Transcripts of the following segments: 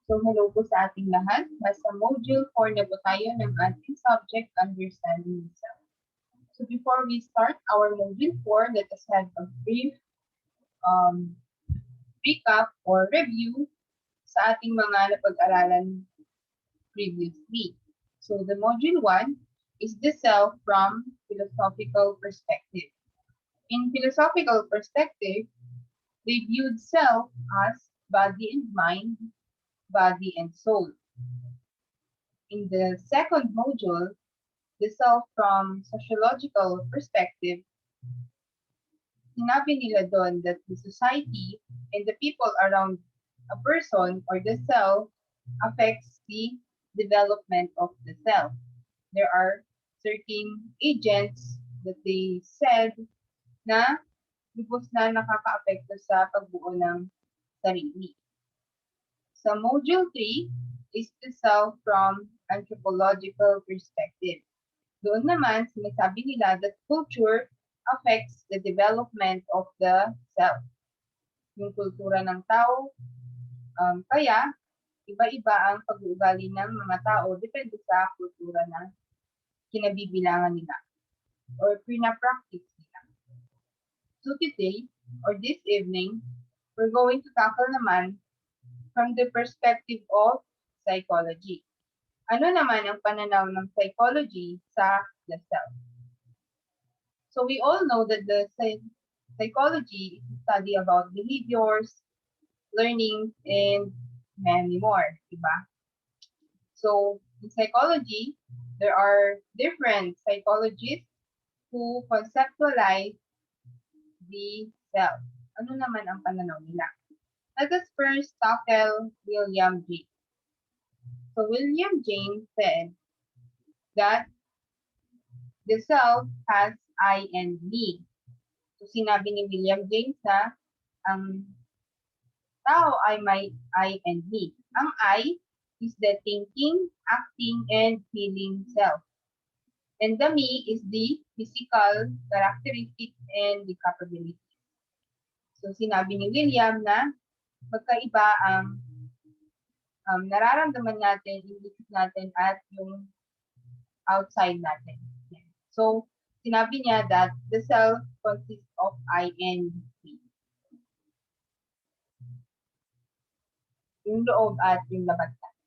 So, hello po sa ating lahat. Nasa Module 4 na po tayo ng ating subject, Understanding Yourself. So, before we start our Module 4, let us have a brief um, recap or review sa ating mga napag-aralan previously. So, the Module 1 is the self from philosophical perspective. In philosophical perspective, they viewed self as body and mind, body and soul. In the second module, the self from sociological perspective, sinabi nila doon that the society and the people around a person or the self affects the development of the self. There are certain agents that they said na lubos na nakaka-apekto sa pagbuo ng sarili. Sa Module 3 is the self from anthropological perspective. Doon naman, sinasabi nila that culture affects the development of the self. Yung kultura ng tao, kaya iba-iba ang pag-uugali ng mga tao depende sa kultura na kinabibilangan nila or pina-practice nila. So today, or this evening, we're going to tackle naman from the perspective of psychology. Ano naman ang pananaw ng psychology sa the self? So we all know that the psychology is a study about behaviors, learning, and many more, diba? So in psychology, there are different psychologists who conceptualize the self. Ano naman ang pananaw nila? Let us first tackle William James. So William James said that the self has I and me. So sinabi ni William James na ang tao ay may I and me. Ang I is the thinking, acting, and feeling self. And the me is the physical characteristics and the capabilities. So sinabi ni William na magkaiba ang nararamdaman natin, yung isip natin, at yung outside natin. So, sinabi niya that the self consists of I and me. Yung loob at yung labas natin.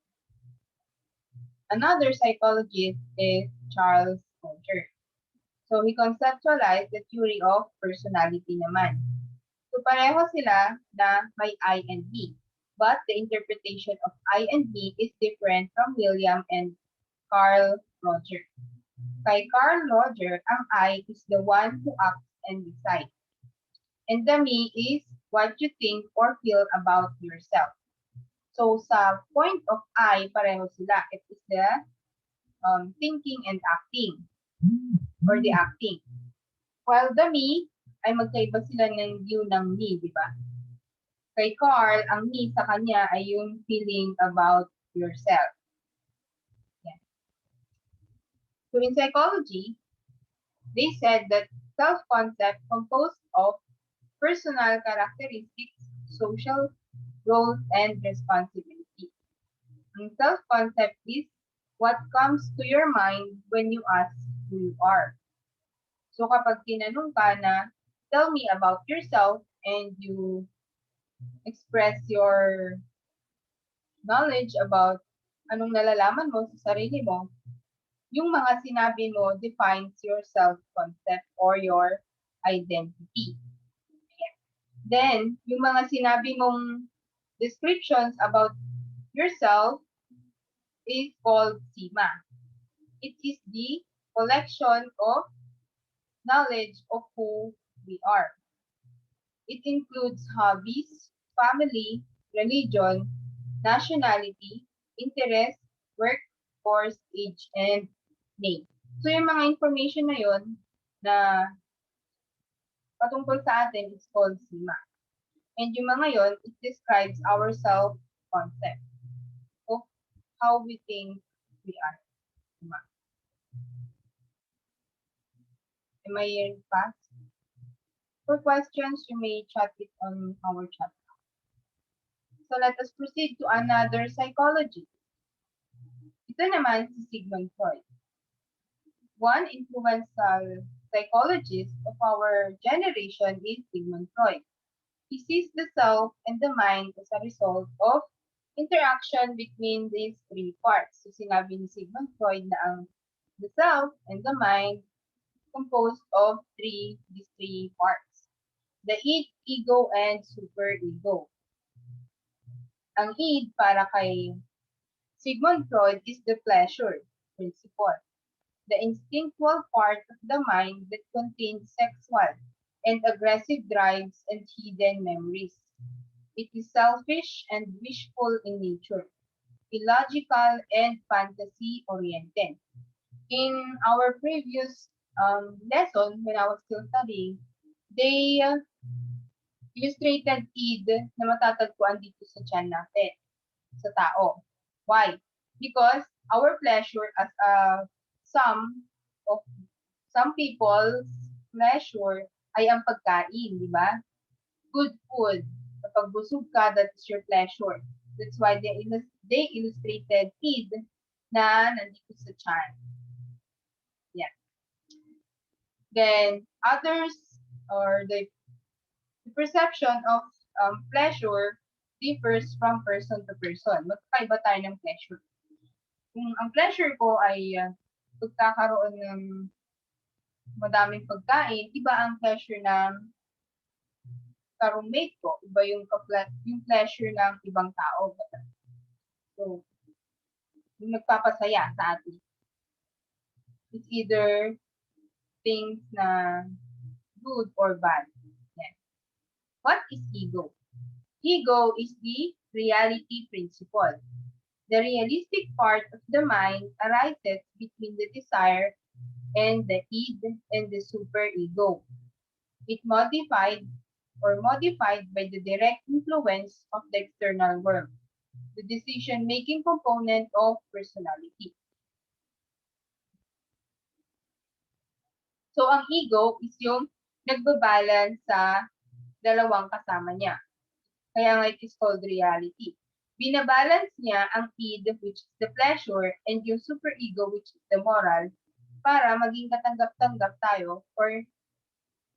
Another psychologist is Charles Roger. So, he conceptualized the theory of personality naman. So, pareho sila na may I and me. But the interpretation of I and me is different from William and Carl Roger. Kay Carl Roger, ang I is the one who acts and decides. And the me is what you think or feel about yourself. So sa point of I, pareho sila. It is the thinking and acting or the acting. While the me, ay magkaiba sila ng view ng me, di ba? Kay Carl, ang me sa kanya ay yung feeling about yourself. Yeah. So in psychology, they said that self-concept composed of personal characteristics, social roles, and responsibility. Ang self-concept is what comes to your mind when you ask who you are. So kapag tinanong ka na, tell me about yourself, and you express your knowledge about anong nalalaman mo sa sarili mo, yung mga sinabi mo defines your self-concept or your identity. Then, yung mga sinabi mong descriptions about yourself is called SIMA. It is the collection of knowledge of who we are. It includes hobbies, family, religion, nationality, interest, workforce, age, and name. So yung mga information na yun na patungkol sa atin is called SIMA. And yung mga yun, it describes our self-concept of how we think we are. SIMA. Am I hearing fast? For questions, you may chat it on our chat. So let us proceed to another psychology. Ito naman si Sigmund Freud. One influential psychologist of our generation is Sigmund Freud. He sees the self and the mind as a result of interaction between these three parts. So sinabi ni Sigmund Freud na ang the self and the mind composed of these three parts. The id, ego, and superego. Ang id para kay Sigmund Freud is the pleasure principle, the instinctual part of the mind that contains sexual and aggressive drives and hidden memories. It is selfish and wishful in nature, illogical and fantasy-oriented. In our previous lesson, when I was still studying, they illustrated id na matatagpuan dito sa tiyan natin, sa tao. Why? Because our pleasure as a some of some people's pleasure ay ang pagkain, di ba? Good food. Kapag busog ka, that is your pleasure. That's why they illustrated id na nandito sa tiyan. Yeah. Then others or the perception of pleasure differs from person to person. Magkaiba tayo ng pleasure. Kung ang pleasure ko ay pagkakaroon ng madaming pagkain, iba ang pleasure ng ka-roommate ko, iba yung pleasure ng ibang tao. So, yung nagpapasaya sa atin. It's either things na good or bad. Yeah. What is ego? Ego is the reality principle. The realistic part of the mind arises between the desire and the id and the superego. It modified by the direct influence of the external world, the decision-making component of personality. So, ang ego is yung nagbabalance sa dalawang kasama niya. Kaya nga it is called reality. Binabalance niya ang id, which is the pleasure, and yung superego, which is the moral, para maging katanggap-tanggap tayo or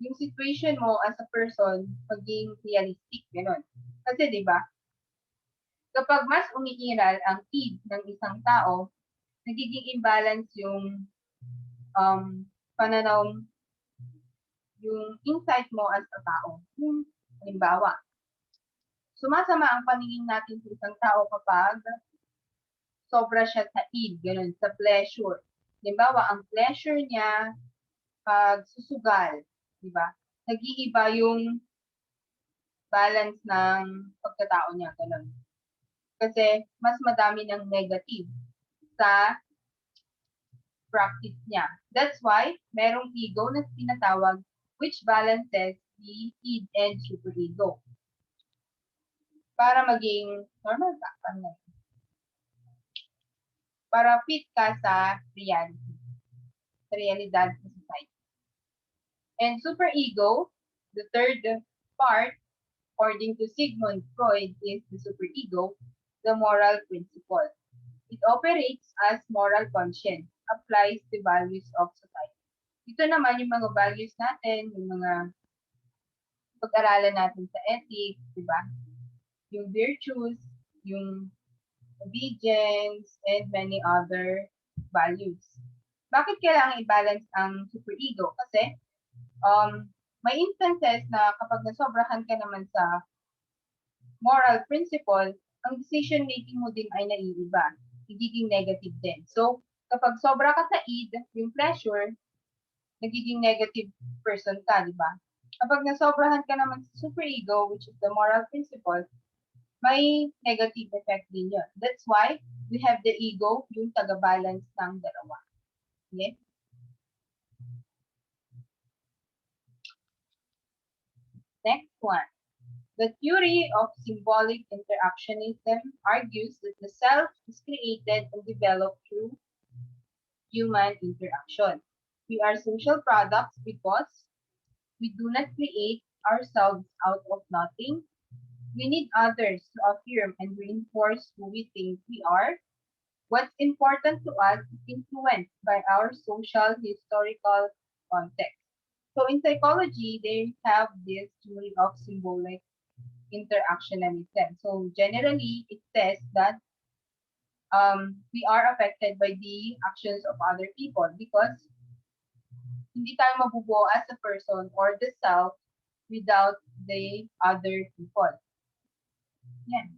yung situation mo as a person maging realistic. Ganun. Kasi di ba kapag mas umiiral ang id ng isang tao, nagiging imbalance yung pananaw, yung insight mo as a tao. Halimbawa, sumasama ang paningin natin sa isang tao kapag sobra siya sa id, ganun, sa pleasure. Halimbawa, ang pleasure niya pag susugal, di ba? Nag-iiba yung balance ng pagkatao niya, ganun. Kasi mas madami ng negative sa practice niya. That's why merong ego na tinatawag which balances the id and superego. Para maging normal ka. Para fit ka sa reality. Sa realidad sa society. And superego, the third part, according to Sigmund Freud, is the superego, the moral principle. It operates as moral conscience, applies the values of society. Ito naman yung mga values natin, yung mga pag-aralan natin sa ethics, di ba? Yung virtues, yung obedience, and many other values. Bakit kailangan i-balance ang superego? Kasi may instances na kapag nasobrahan ka naman sa moral principle, ang decision-making mo din ay naiiba. Nagiging negative din. So, kapag sobra ka sa id, yung pleasure, nagiging negative person ka, di ba? Kapag nasobrahan ka naman sa superego, which is the moral principle, may negative effect din yun. That's why we have the ego, yung taga-balance ng dalawa. Okay? Next one. The theory of symbolic interactionism argues that the self is created and developed through human interaction. We are social products because we do not create ourselves out of nothing. We need others to affirm and reinforce who we think we are. What's important to us is influenced by our social historical context. So in psychology, they have this theory of symbolic interactionalism. So generally, it says that we are affected by the actions of other people because hindi tayo mabubuo as a person or the self without the other people. Yan.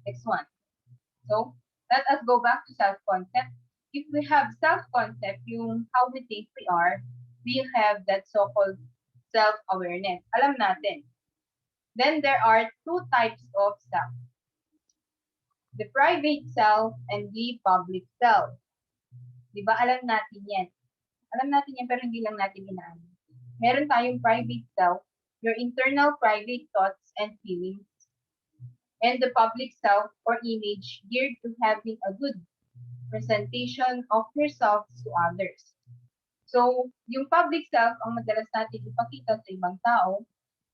Next one. So, let us go back to self-concept. If we have self-concept, yung how we think we have that so-called self-awareness. Alam natin. Then there are two types of self. The private self and the public self. Di ba alam natin yan? Alam natin yan pero hindi lang natin inaano. Meron tayong private self, your internal private thoughts and feelings, and the public self or image geared to having a good presentation of yourself to others. So, yung public self ang madalas natin ipakita sa ibang tao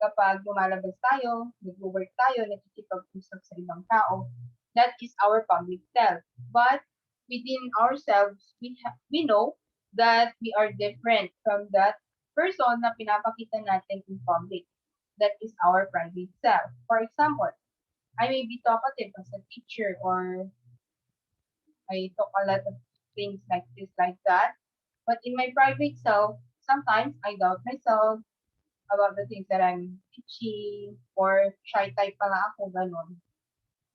kapag lumalabas tayo, nag-work tayo, nakikipag-usap sa ibang tao. That is our public self. But within ourselves, we know that we are different from that person na pinapakita natin in public. That is our private self. For example, I may be talkative as a teacher or I talk a lot of things like this, like that. But in my private self, sometimes I doubt myself about the things that I'm teaching or shy type pala ako, ganon.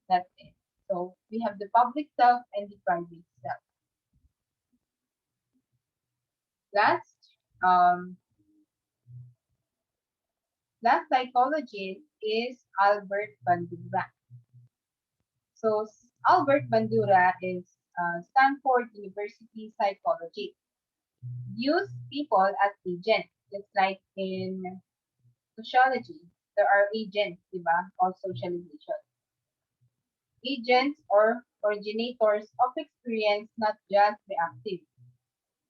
That's it. So we have the public self and the private self. Um, last psychologist is Albert Bandura. So Albert Bandura is Stanford University psychologist. Views people as agents, just like in sociology, there are agents, diba, of socialization. Agents or originators of experience, not just reactive.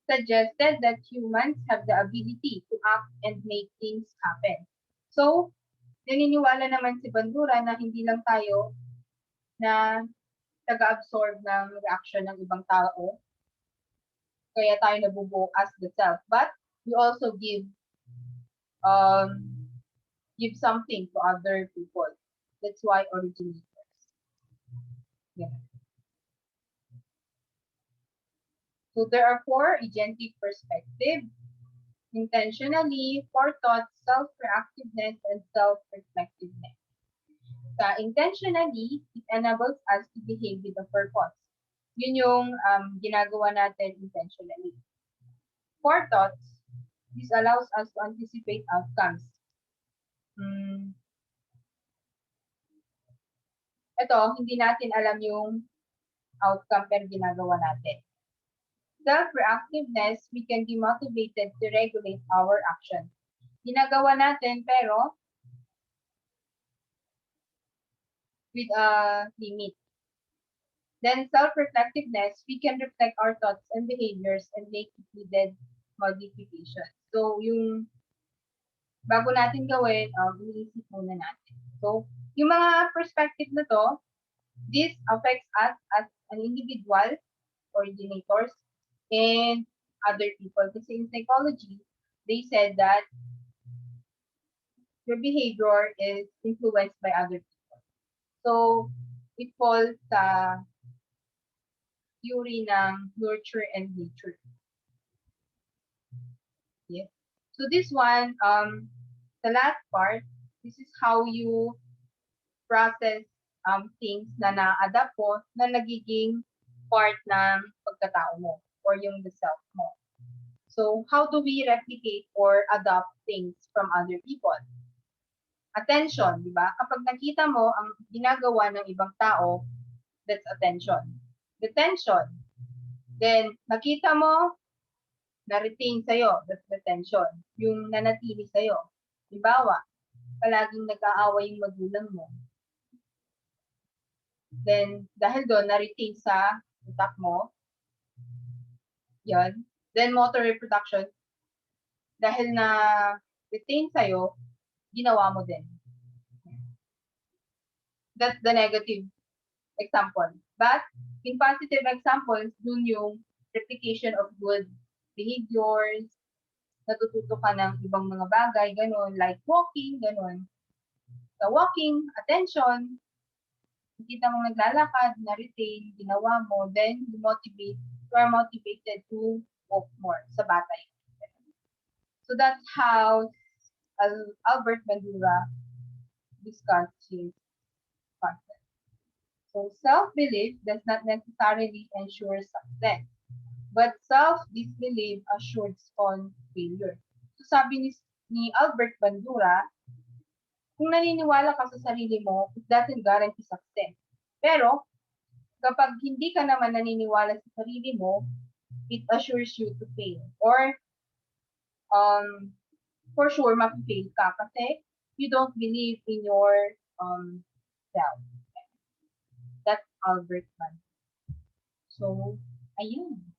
Suggested that humans have the ability to act and make things happen. So, naniniwala naman si Bandura na hindi lang tayo na taga-absorb ng reaction ng ibang tao, kaya tayo nabubuo as the self. But we also give something to other people. That's why originators. Yeah. So there are four agentic perspectives: intentionally, forethought, self-reactiveness, and self-reflectiveness. Intentionally, it enables us to behave with a purpose. Yun yung ginagawa natin intentionally. Forethoughts, this allows us to anticipate outcomes. Ito, hindi natin alam yung outcome pero ginagawa natin. Self-reactiveness, we can be motivated to regulate our action. Ginagawa natin pero with a limit. Then self-reflectiveness, we can reflect our thoughts and behaviors and make needed modifications. So yung bago natin gawin, iniisip muna natin. So yung mga perspective na to, this affects us as an individual, originators, and other people. Kasi in psychology, they said that your behavior is influenced by other people. So, it falls sa theory ng nurture and nature. Yes. So this one, the last part, this is how you process things na na-adapt mo na nagiging part ng pagkatao mo or yung the self mo. So, how do we replicate or adopt things from other people? Attention, di ba? Kapag nakita mo ang ginagawa ng ibang tao, that's attention. Detention. Then, nakita mo, na-retain sa'yo, that's detention. Yung nanatili sa'yo. Halimbawa, palaging nag-aaway yung magulang mo. Then, dahil doon, na-retain sa utak mo. Yan. Then, motor reproduction. Dahil na-retain sa'yo, ginawa mo din. That's the negative example. But in positive examples, dun yung replication of good behaviors, natututo ka ng ibang mga bagay, ganun, like walking, ganun. Sa walking, attention, kita mo naglalakad, na-retain, ginawa mo, then you are motivated to walk more sa batay. So that's how Albert Bandura discussed his concept. So self-belief does not necessarily ensure success, but self-disbelief assures on failure. So sabi ni Albert Bandura, kung naniniwala ka sa sarili mo, it doesn't guarantee success. Pero, kapag hindi ka naman naniniwala sa sarili mo, it assures you to fail. Or, for sure, mag-fail ka kasi you don't believe in your self. That's Albert Bandura. So, ayun.